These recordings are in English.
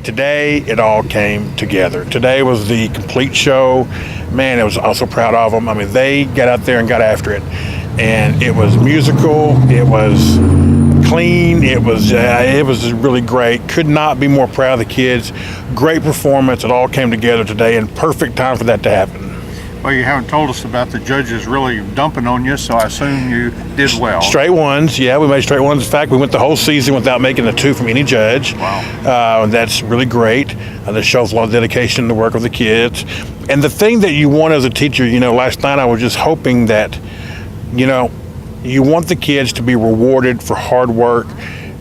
Today, it all came together. Today was the complete show. Man, I was also proud of them. I mean, they got out there and got after it. And it was musical. It was clean. It was really great. Could not be more proud of the kids. Great performance. It all came together today, and perfect time for that to happen. Well, you haven't told us about the judges really dumping on you, so I assume you did well. Straight ones, yeah, we made straight ones. In fact, we went the whole season without making a 2 from any judge. Wow. That's really great. That shows a lot of dedication to work with the kids. And the thing that you want as a teacher, last night I was just hoping that, you want the kids to be rewarded for hard work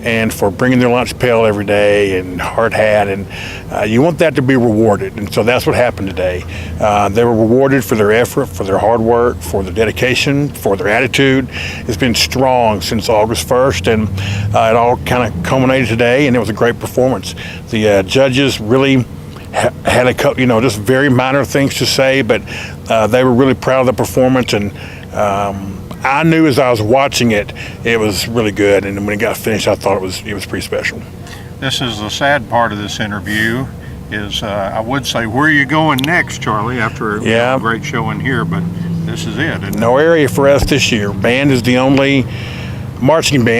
and for bringing their lunch pail every day and hard hat, and you want that to be rewarded. And so that's what happened today. They were rewarded for their effort, for their hard work, for their dedication, for their attitude. It's been strong since August 1st, and it all kind of culminated today, and it was a great performance. The judges really had a couple, just very minor things to say, but they were really proud of the performance, and I knew as I was watching it, it was really good, and when it got finished, I thought it was pretty special. This is the sad part of this interview. Is I would say, where are you going next, Charlie? After a great show in here, but this is it. No area for us this year. Marching band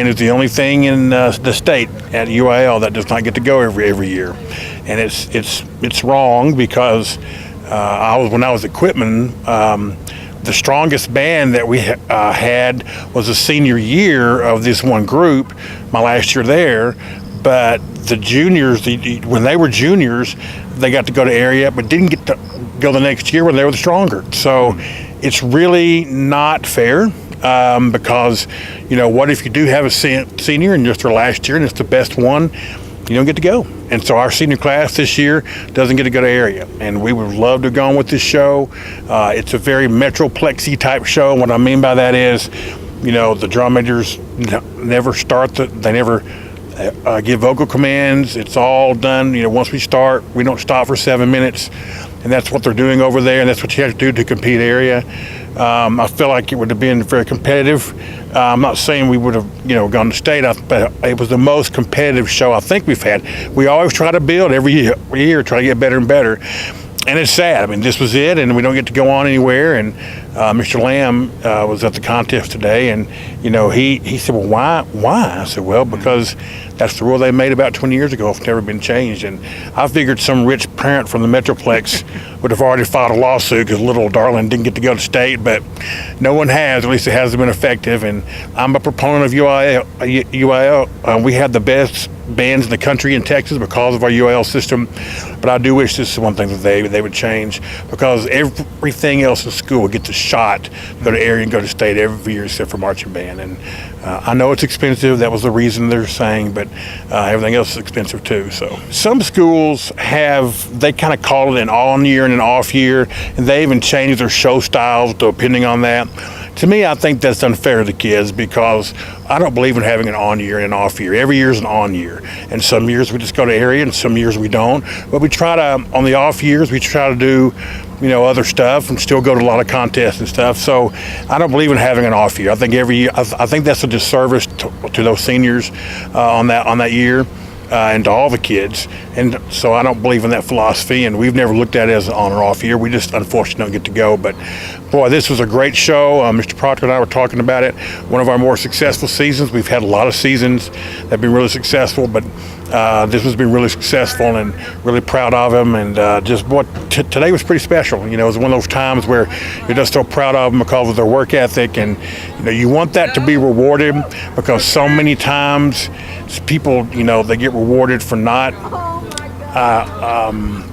is the only thing in the state at UIL that does not get to go every year, and it's wrong because when I was at Quitman. The strongest band that we had was the senior year of this one group, my last year there. But the juniors, when they were juniors, they got to go to area, but didn't get to go the next year when they were the stronger. So it's really not fair because, what if you do have a senior and just their last year and it's the best one? You don't get to go. And so our senior class this year doesn't get to go to area. And we would love to have gone with this show. It's a very Metroplexy type show. What I mean by that is, the drum majors never they never give vocal commands. It's all done, once we start, we don't stop for 7 minutes. And that's what they're doing over there, and that's what you have to do to compete area. I feel like it would have been very competitive. I'm not saying we would have, gone to state, but it was the most competitive show I think we've had. We always try to build every year, try to get better and better. And it's sad. I mean, this was it, and we don't get to go on anywhere. And Mr. Lamb was at the contest today, and he said, "Well, why?" I said, "Well, because that's the rule they made about 20 years ago. It's never been changed." And I figured some rich parent from the Metroplex would have already filed a lawsuit because little darling didn't get to go to state, but no one has. At least it hasn't been effective. And I'm a proponent of UIL. We had the best bands in the country in Texas because of our UIL system, but I do wish this is one thing that they would change, because everything else in school gets a shot to go to area and go to state every year except for marching band. And I know it's expensive. That was the reason they're saying, but everything else is expensive too. So some schools they kind of call it an on year and an off year, and they even change their show styles depending on that. To me, I think that's unfair to the kids, because I don't believe in having an on year and an off year. Every year is an on year, and some years we just go to area and some years we don't. But we try to, on the off years, we try to do other stuff and still go to a lot of contests and stuff. So I don't believe in having an off year. I think every year, I think that's a disservice to those seniors on that year. And to all the kids, and so I don't believe in that philosophy, and we've never looked at it as an on or off year. We just unfortunately don't get to go. But boy, this was a great show. Mr. Proctor and I were talking about it. One of our more successful seasons. We've had a lot of seasons that have been really successful, but this has been really successful, and really proud of him. And today was pretty special. It was one of those times where you're just so proud of them because of their work ethic, and you want that to be rewarded, because so many times people, they get rewarded for not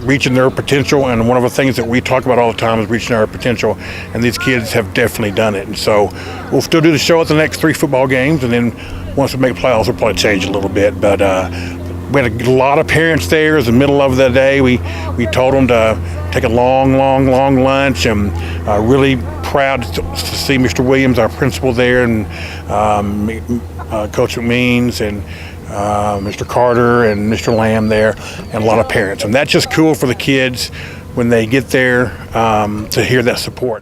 reaching their potential. And one of the things that we talk about all the time is reaching our potential, and these kids have definitely done it. And so we'll still do the show at the next 3 football games, and then once we make playoffs, we'll probably change a little bit. But we had a lot of parents there. It was the middle of the day. We told them to take a long lunch, and really proud to see Mr. Williams, our principal there, and Coach McMeans, and Mr. Carter and Mr. Lamb there, and a lot of parents. And that's just cool for the kids when they get there to hear that support.